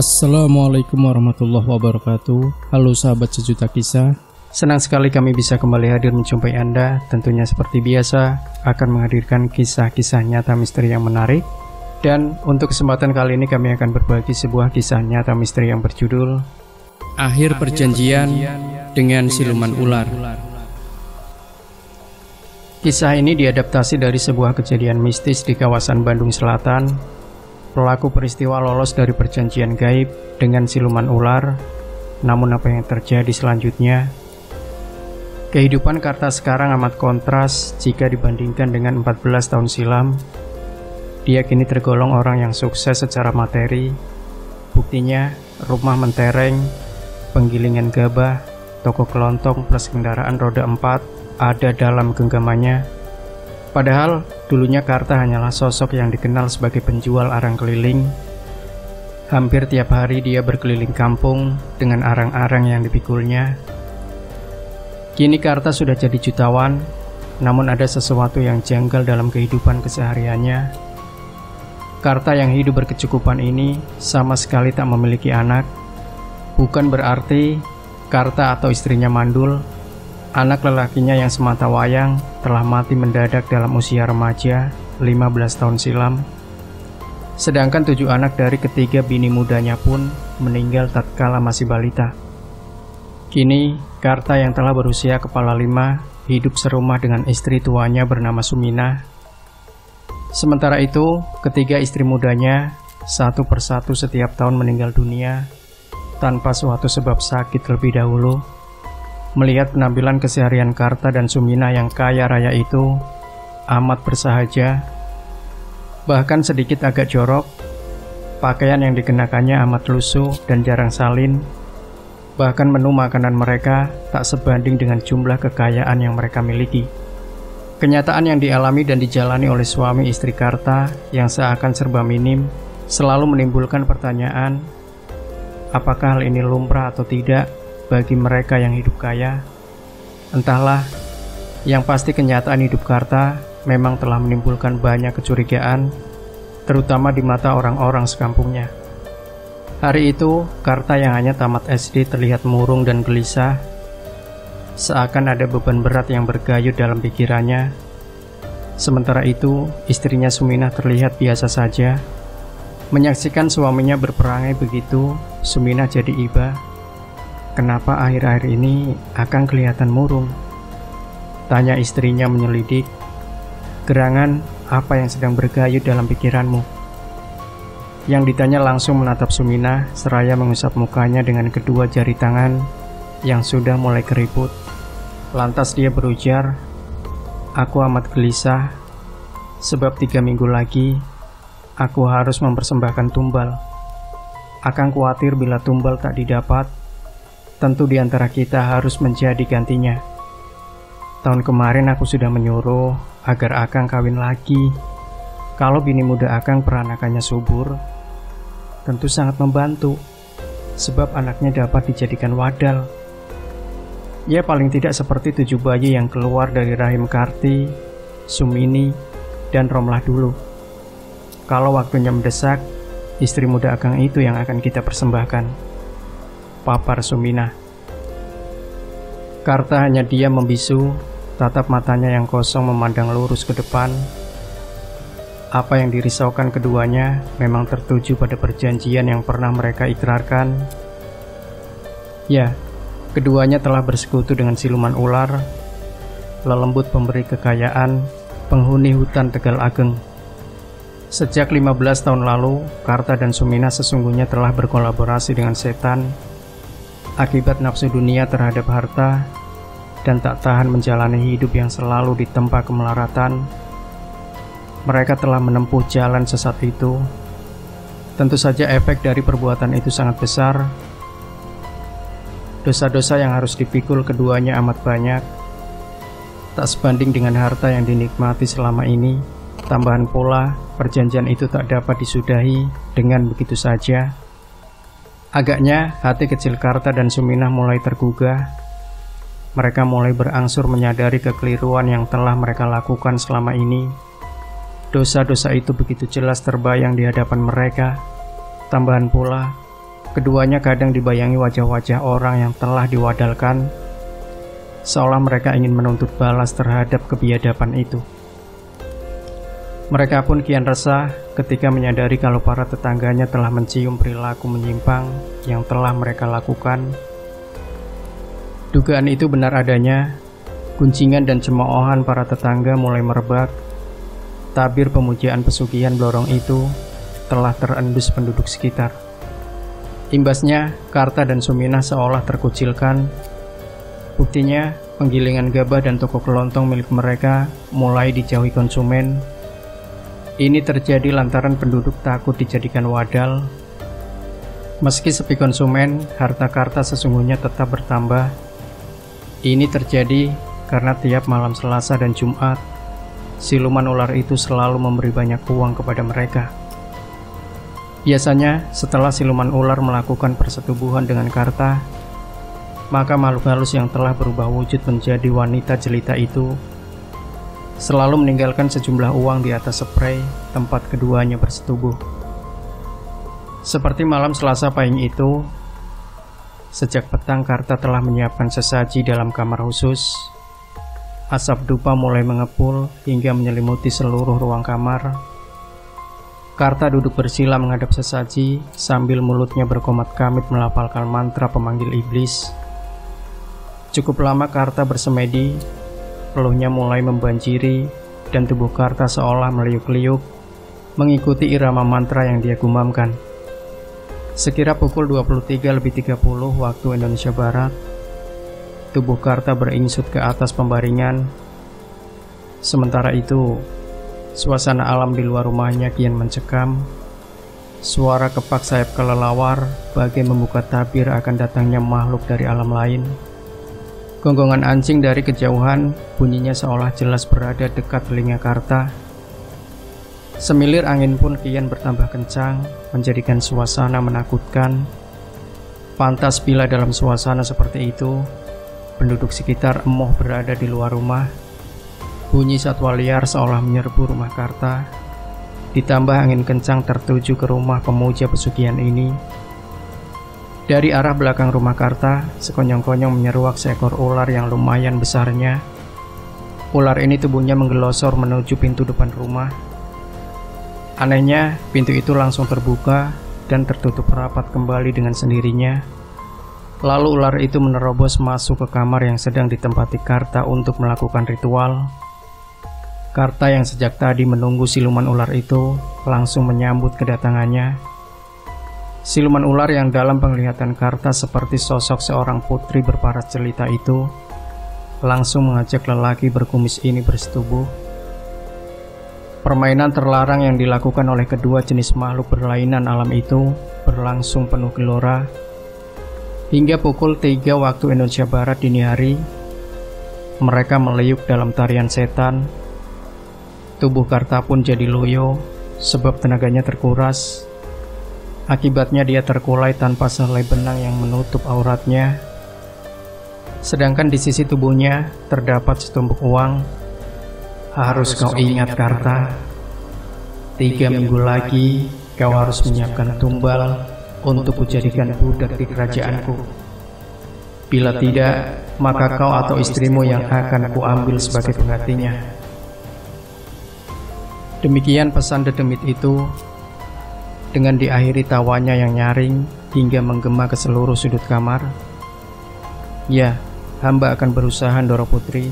Assalamualaikum warahmatullahi wabarakatuh. Halo sahabat sejuta kisah. Senang sekali kami bisa kembali hadir menjumpai Anda. Tentunya seperti biasa akan menghadirkan kisah-kisah nyata misteri yang menarik. Dan untuk kesempatan kali ini kami akan berbagi sebuah kisah nyata misteri yang berjudul Akhir Perjanjian dengan Siluman Ular. Kisah ini diadaptasi dari sebuah kejadian mistis di kawasan Bandung Selatan. Pelaku peristiwa lolos dari perjanjian gaib dengan siluman ular. Namun apa yang terjadi selanjutnya? Kehidupan Karta sekarang amat kontras jika dibandingkan dengan 14 tahun silam. Dia kini tergolong orang yang sukses secara materi. Buktinya, rumah mentereng, penggilingan gabah, toko kelontong plus kendaraan roda 4 ada dalam genggamannya. Padahal dulunya Karta hanyalah sosok yang dikenal sebagai penjual arang keliling. Hampir tiap hari dia berkeliling kampung dengan arang-arang yang dipikulnya. Kini Karta sudah jadi jutawan, namun ada sesuatu yang janggal dalam kehidupan kesehariannya. Karta yang hidup berkecukupan ini sama sekali tak memiliki anak. Bukan berarti Karta atau istrinya mandul. Anak lelakinya yang semata wayang telah mati mendadak dalam usia remaja 15 tahun silam. Sedangkan 7 anak dari ketiga bini mudanya pun meninggal tatkala masih balita. Kini, Karta yang telah berusia kepala 5 hidup serumah dengan istri tuanya bernama Suminah. Sementara itu, ketiga istri mudanya satu persatu setiap tahun meninggal dunia tanpa suatu sebab sakit terlebih dahulu. Melihat penampilan keseharian Karta dan Suminah yang kaya raya itu amat bersahaja, bahkan sedikit agak jorok. Pakaian yang dikenakannya amat lusuh dan jarang salin. Bahkan menu makanan mereka tak sebanding dengan jumlah kekayaan yang mereka miliki. Kenyataan yang dialami dan dijalani oleh suami istri Karta yang seakan serba minim selalu menimbulkan pertanyaan, apakah hal ini lumrah atau tidak bagi mereka yang hidup kaya? Entahlah, yang pasti kenyataan hidup Karta memang telah menimbulkan banyak kecurigaan, terutama di mata orang-orang sekampungnya. Hari itu, Karta yang hanya tamat SD terlihat murung dan gelisah, seakan ada beban berat yang bergayut dalam pikirannya. Sementara itu, istrinya Suminah terlihat biasa saja. Menyaksikan suaminya berperangai begitu, Suminah jadi iba. Kenapa akhir-akhir ini Akang kelihatan murung? Tanya istrinya menyelidik. Gerangan, apa yang sedang bergayut dalam pikiranmu? Yang ditanya langsung menatap Suminah seraya mengusap mukanya dengan kedua jari tangan yang sudah mulai keriput. Lantas dia berujar, aku amat gelisah sebab 3 minggu lagi aku harus mempersembahkan tumbal. Akang khawatir bila tumbal tak didapat, tentu di antara kita harus menjadi gantinya. Tahun kemarin aku sudah menyuruh agar Akang kawin lagi. Kalau bini muda Akang peranakannya subur, tentu sangat membantu, sebab anaknya dapat dijadikan wadal. Ya paling tidak seperti 7 bayi yang keluar dari rahim Karti, Sumini, dan Romlah dulu. Kalau waktunya mendesak, istri muda Akang itu yang akan kita persembahkan, papar Suminah. Karta hanya diam membisu, tatap matanya yang kosong memandang lurus ke depan. Apa yang dirisaukan keduanya memang tertuju pada perjanjian yang pernah mereka ikrarkan. Ya, keduanya telah bersekutu dengan siluman ular, lelembut pemberi kekayaan, penghuni hutan Tegal Ageng. Sejak 15 tahun lalu, Karta dan Suminah sesungguhnya telah berkolaborasi dengan setan akibat nafsu dunia terhadap harta dan tak tahan menjalani hidup yang selalu ditempa kemelaratan. Mereka telah menempuh jalan sesat itu. Tentu saja efek dari perbuatan itu sangat besar. Dosa-dosa yang harus dipikul keduanya amat banyak, tak sebanding dengan harta yang dinikmati selama ini. Tambahan pula, perjanjian itu tak dapat disudahi dengan begitu saja. Agaknya hati kecil Karta dan Suminah mulai tergugah. Mereka mulai berangsur menyadari kekeliruan yang telah mereka lakukan selama ini. Dosa-dosa itu begitu jelas terbayang di hadapan mereka. Tambahan pula, Keduanya kadang dibayangi wajah-wajah orang yang telah diwadalkan, seolah mereka ingin menuntut balas terhadap kebiadaban itu. Mereka pun kian resah ketika menyadari kalau para tetangganya telah mencium perilaku menyimpang yang telah mereka lakukan. Dugaan itu benar adanya. Guncingan dan cemoohan para tetangga mulai merebak. Tabir pemujaan pesugihan Blorong itu telah terendus penduduk sekitar. Imbasnya, Karta dan Suminah seolah terkucilkan. Buktinya, penggilingan gabah dan toko kelontong milik mereka mulai dijauhi konsumen. Ini terjadi lantaran penduduk takut dijadikan wadal. Meski sepi konsumen, harta Karta sesungguhnya tetap bertambah. Ini terjadi karena tiap malam Selasa dan Jumat, siluman ular itu selalu memberi banyak uang kepada mereka. Biasanya, setelah siluman ular melakukan persetubuhan dengan Karta, maka makhluk halus yang telah berubah wujud menjadi wanita jelita itu selalu meninggalkan sejumlah uang di atas spray tempat keduanya bersetubuh. Seperti malam Selasa pahing itu, sejak petang Karta telah menyiapkan sesaji dalam kamar khusus. Asap dupa mulai mengepul hingga menyelimuti seluruh ruang kamar. Karta duduk bersila menghadap sesaji sambil mulutnya berkomat kamit melafalkan mantra pemanggil iblis. Cukup lama Karta bersemedi, peluhnya mulai membanjiri dan tubuh Karta seolah meliuk-liuk mengikuti irama mantra yang dia gumamkan. Sekira pukul 23.30 waktu Indonesia Barat, tubuh Karta beringsut ke atas pembaringan. Sementara itu, suasana alam di luar rumahnya kian mencekam. Suara kepak sayap kelelawar bagai membuka tabir akan datangnya makhluk dari alam lain. Gonggongan anjing dari kejauhan bunyinya seolah jelas berada dekat telinga Karta. Semilir angin pun kian bertambah kencang, menjadikan suasana menakutkan. Pantas bila dalam suasana seperti itu, penduduk sekitar emoh berada di luar rumah. Bunyi satwa liar seolah menyerbu rumah Karta. Ditambah angin kencang tertuju ke rumah pemuja pesugihan ini. Dari arah belakang rumah Karta, sekonyong-konyong menyeruak seekor ular yang lumayan besarnya. Ular ini tubuhnya menggelosor menuju pintu depan rumah. Anehnya, pintu itu langsung terbuka dan tertutup rapat kembali dengan sendirinya. Lalu ular itu menerobos masuk ke kamar yang sedang ditempati Karta untuk melakukan ritual. Karta yang sejak tadi menunggu siluman ular itu langsung menyambut kedatangannya. Siluman ular yang dalam penglihatan Karta seperti sosok seorang putri berparas jelita itu langsung mengajak lelaki berkumis ini bersetubuh. Permainan terlarang yang dilakukan oleh kedua jenis makhluk berlainan alam itu berlangsung penuh gelora. Hingga pukul 3 waktu Indonesia Barat dini hari, mereka meliuk dalam tarian setan. Tubuh Karta pun jadi loyo sebab tenaganya terkuras. Akibatnya dia terkulai tanpa sehelai benang yang menutup auratnya. Sedangkan di sisi tubuhnya terdapat setumpuk uang. Harus kau ingat Karta, 3 minggu lagi kau harus menyiapkan tumbal untuk kujadikan budak di kerajaanku. Bila tidak, maka kau atau istrimu yang akan kuambil sebagai penggantinya. Demikian pesan dedemit itu, dengan diakhiri tawanya yang nyaring hingga menggema ke seluruh sudut kamar. Ya, hamba akan berusaha, Ndoro Putri,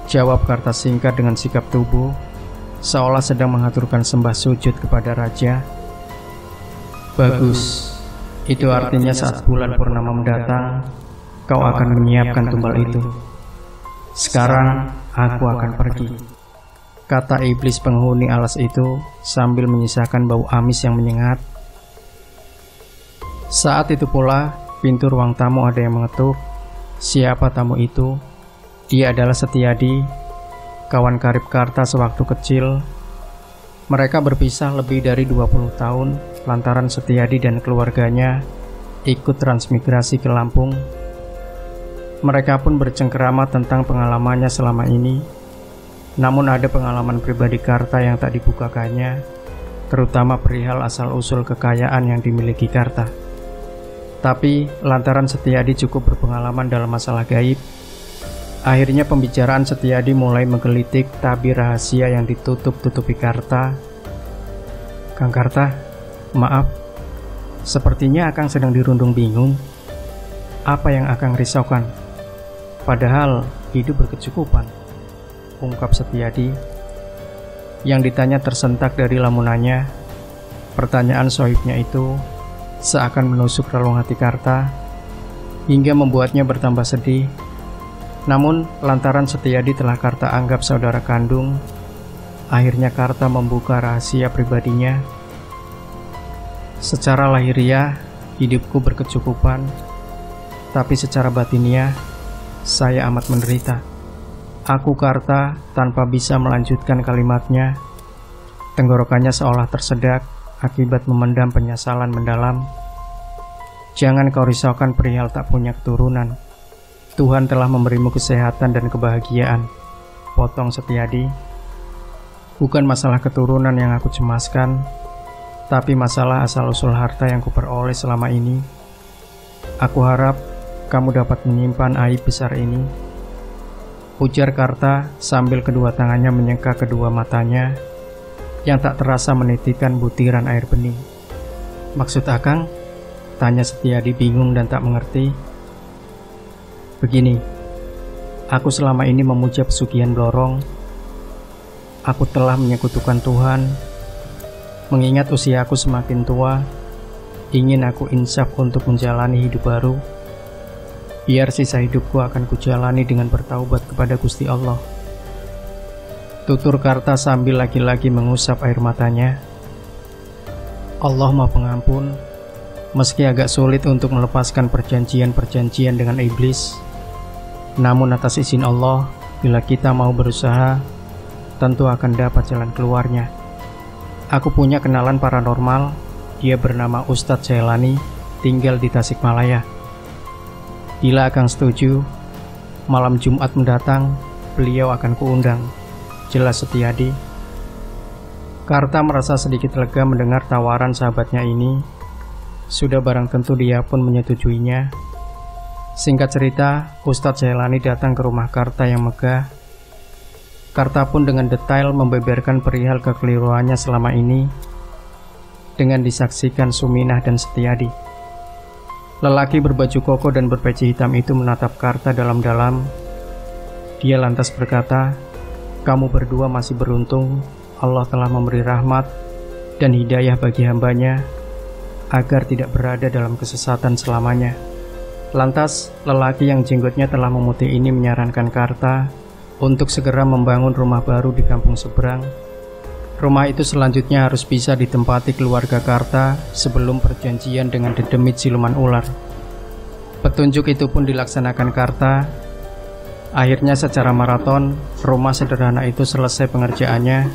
jawab Karta singkat dengan sikap tubuh, seolah sedang mengaturkan sembah sujud kepada raja. Bagus, itu artinya saat bulan purnama mendatang, kau akan menyiapkan tumbal itu. Sekarang, aku akan pergi, kata iblis penghuni alas itu sambil menyisakan bau amis yang menyengat. Saat itu pula, pintu ruang tamu ada yang mengetuk. Siapa tamu itu? Dia adalah Setiadi, kawan karib Karta sewaktu kecil. Mereka berpisah lebih dari 20 tahun lantaran Setiadi dan keluarganya ikut transmigrasi ke Lampung. Mereka pun bercengkerama tentang pengalamannya selama ini. Namun ada pengalaman pribadi Karta yang tak dibukakannya, terutama perihal asal-usul kekayaan yang dimiliki Karta. Tapi lantaran Setiadi cukup berpengalaman dalam masalah gaib, akhirnya pembicaraan Setiadi mulai menggelitik tabir rahasia yang ditutup-tutupi Karta. "Kang Karta, maaf, sepertinya Akang sedang dirundung bingung. Apa yang Akang risaukan? Padahal hidup berkecukupan," ungkap Setiadi. Yang ditanya tersentak dari lamunannya. Pertanyaan sohibnya itu seakan menusuk relung hati Karta hingga membuatnya bertambah sedih. Namun lantaran Setiadi telah Karta anggap saudara kandung, akhirnya Karta membuka rahasia pribadinya. "Secara lahiriah hidupku berkecukupan, tapi secara batiniah saya amat menderita." Aku Karta tanpa bisa melanjutkan kalimatnya. Tenggorokannya seolah tersedak akibat memendam penyesalan mendalam. "Jangan kau risaukan perihal tak punya keturunan. Tuhan telah memberimu kesehatan dan kebahagiaan," potong Setiadi. "Bukan masalah keturunan yang aku cemaskan, tapi masalah asal-usul harta yang kuperoleh selama ini. Aku harap kamu dapat menyimpan aib besar ini," ujar Karta sambil kedua tangannya menyeka kedua matanya yang tak terasa menitikan butiran air bening. "Maksud Akang?" tanya Setiadi bingung dan tak mengerti. "Begini, aku selama ini memuja pesugihan Blorong. Aku telah menyekutukan Tuhan. Mengingat usiaku semakin tua, ingin aku insaf untuk menjalani hidup baru. Biar sisa hidupku akan kujalani dengan bertaubat kepada Gusti Allah," tutur Karta sambil lagi-lagi mengusap air matanya. Allah Maha Pengampun, meski agak sulit untuk melepaskan perjanjian-perjanjian dengan iblis, namun atas izin Allah, bila kita mau berusaha, tentu akan dapat jalan keluarnya. Aku punya kenalan paranormal, dia bernama Ustadz Jailani, tinggal di Tasikmalaya. Bila Akang setuju, malam Jumat mendatang, beliau akan kuundang, jelas Setiadi. Karta merasa sedikit lega mendengar tawaran sahabatnya ini. Sudah barang tentu dia pun menyetujuinya. Singkat cerita, Ustadz Jailani datang ke rumah Karta yang megah. Karta pun dengan detail membeberkan perihal kekeliruannya selama ini, dengan disaksikan Suminah dan Setiadi. Lelaki berbaju koko dan berpeci hitam itu menatap Karta dalam-dalam. Dia lantas berkata, "Kamu berdua masih beruntung. Allah telah memberi rahmat dan hidayah bagi hambanya agar tidak berada dalam kesesatan selamanya." Lantas, lelaki yang jenggotnya telah memutih ini menyarankan Karta untuk segera membangun rumah baru di kampung seberang. Rumah itu selanjutnya harus bisa ditempati keluarga Karta sebelum perjanjian dengan dedemit siluman ular. Petunjuk itu pun dilaksanakan Karta. Akhirnya secara maraton, rumah sederhana itu selesai pengerjaannya.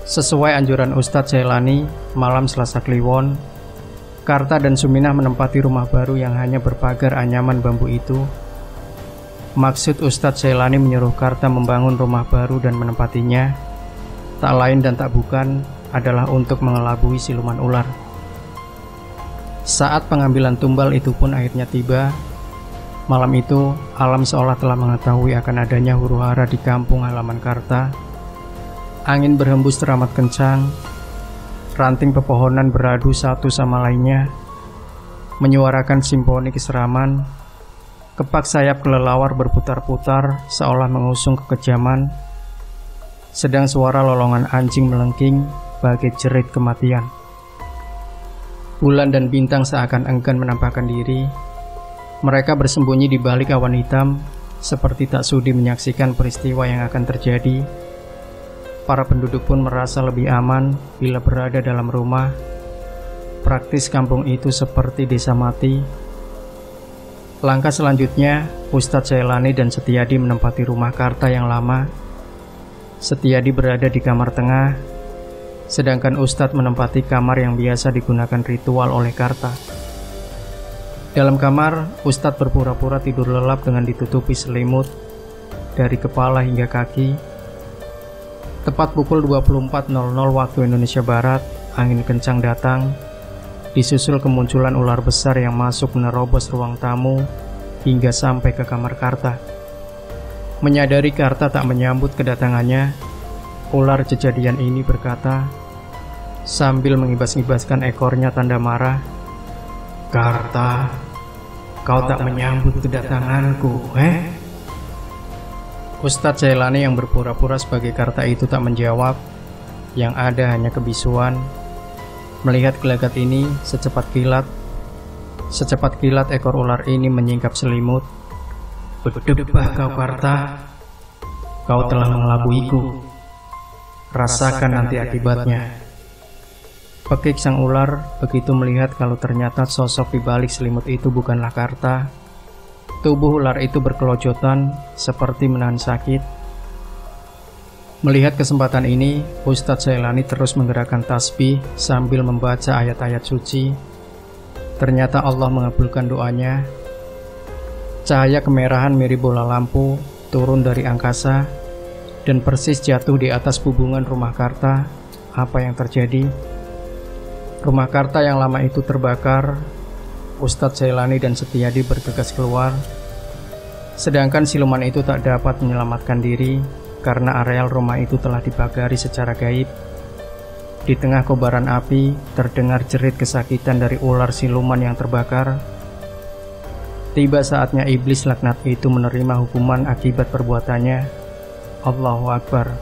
Sesuai anjuran Ustadz Jailani, malam Selasa Kliwon, Karta dan Suminah menempati rumah baru yang hanya berpagar anyaman bambu itu. Maksud Ustadz Jailani menyuruh Karta membangun rumah baru dan menempatinya tak lain dan tak bukan adalah untuk mengelabui siluman ular. Saat pengambilan tumbal itu pun akhirnya tiba. Malam itu, alam seolah telah mengetahui akan adanya huru-hara di kampung halaman Karta. Angin berhembus teramat kencang, ranting pepohonan beradu satu sama lainnya, menyuarakan simfoni keseraman. Kepak sayap kelelawar berputar-putar seolah mengusung kekejaman, sedang suara lolongan anjing melengking bagai jerit kematian. Bulan dan bintang seakan enggan menampakkan diri. Mereka bersembunyi di balik awan hitam, seperti tak sudi menyaksikan peristiwa yang akan terjadi. Para penduduk pun merasa lebih aman bila berada dalam rumah. Praktis kampung itu seperti desa mati. Langkah selanjutnya, Ustadz Jailani dan Setiadi menempati rumah Karta yang lama. Setiadi berada di kamar tengah, sedangkan Ustadz menempati kamar yang biasa digunakan ritual oleh Karta. Dalam kamar, Ustadz berpura-pura tidur lelap dengan ditutupi selimut dari kepala hingga kaki. Tepat pukul 24.00 waktu Indonesia Barat, angin kencang datang. disusul kemunculan ular besar yang masuk menerobos ruang tamu hingga sampai ke kamar Karta. Menyadari Karta tak menyambut kedatangannya, ular kejadian ini berkata sambil mengibas-ibaskan ekornya tanda marah, "Karta, kau tak menyambut kedatanganku, Ustadz Jailani yang berpura-pura sebagai Karta itu tak menjawab. Yang ada hanya kebisuan. Melihat gelagat ini, secepat kilat ekor ular ini menyingkap selimut. "Berdebah kau, Karta. Kau telah mengelabuiku. Rasakan nanti akibatnya." Pekik sang ular begitu melihat kalau ternyata sosok di balik selimut itu bukanlah Karta. Tubuh ular itu berkelojotan seperti menahan sakit. Melihat kesempatan ini, Ustadz Jailani terus menggerakkan tasbih sambil membaca ayat-ayat suci. Ternyata Allah mengabulkan doanya. Cahaya kemerahan mirip bola lampu turun dari angkasa dan persis jatuh di atas bubungan rumah Karta. Apa yang terjadi? Rumah Karta yang lama itu terbakar. Ustadz Jailani dan Setiadi bergegas keluar. Sedangkan siluman itu tak dapat menyelamatkan diri karena areal rumah itu telah dibakari secara gaib. Di tengah kobaran api terdengar jerit kesakitan dari ular siluman yang terbakar. Tiba saatnya iblis laknat itu menerima hukuman akibat perbuatannya. Allahu Akbar,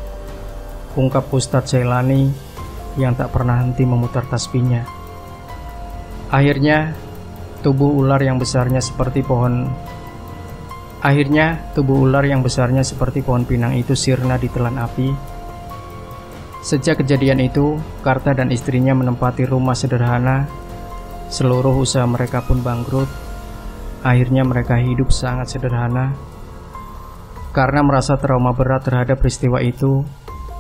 ungkap Ustadz Jailani yang tak pernah henti memutar tasbihnya. Akhirnya tubuh ular yang besarnya seperti pohon pinang itu sirna ditelan api. Sejak kejadian itu, Karta dan istrinya menempati rumah sederhana. Seluruh usaha mereka pun bangkrut. Akhirnya mereka hidup sangat sederhana. Karena merasa trauma berat terhadap peristiwa itu,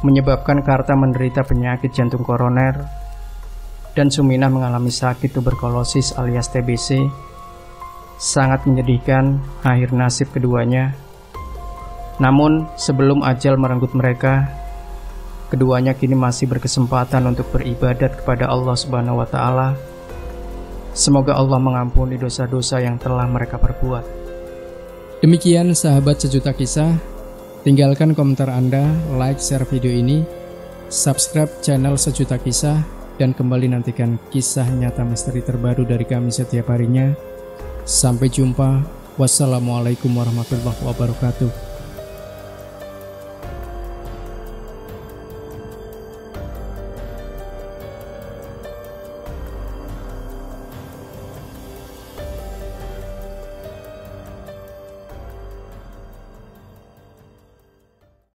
menyebabkan Karta menderita penyakit jantung koroner dan Suminah mengalami sakit tuberkulosis alias TBC. Sangat menyedihkan akhir nasib keduanya. Namun sebelum ajal merenggut mereka, keduanya kini masih berkesempatan untuk beribadat kepada Allah Subhanahu wa Ta'ala. Semoga Allah mengampuni dosa-dosa yang telah mereka perbuat. Demikian sahabat Sejuta Kisah. Tinggalkan komentar Anda, like, share video ini, subscribe channel Sejuta Kisah, dan kembali nantikan kisah nyata misteri terbaru dari kami setiap harinya. Sampai jumpa. Wassalamualaikum warahmatullahi wabarakatuh.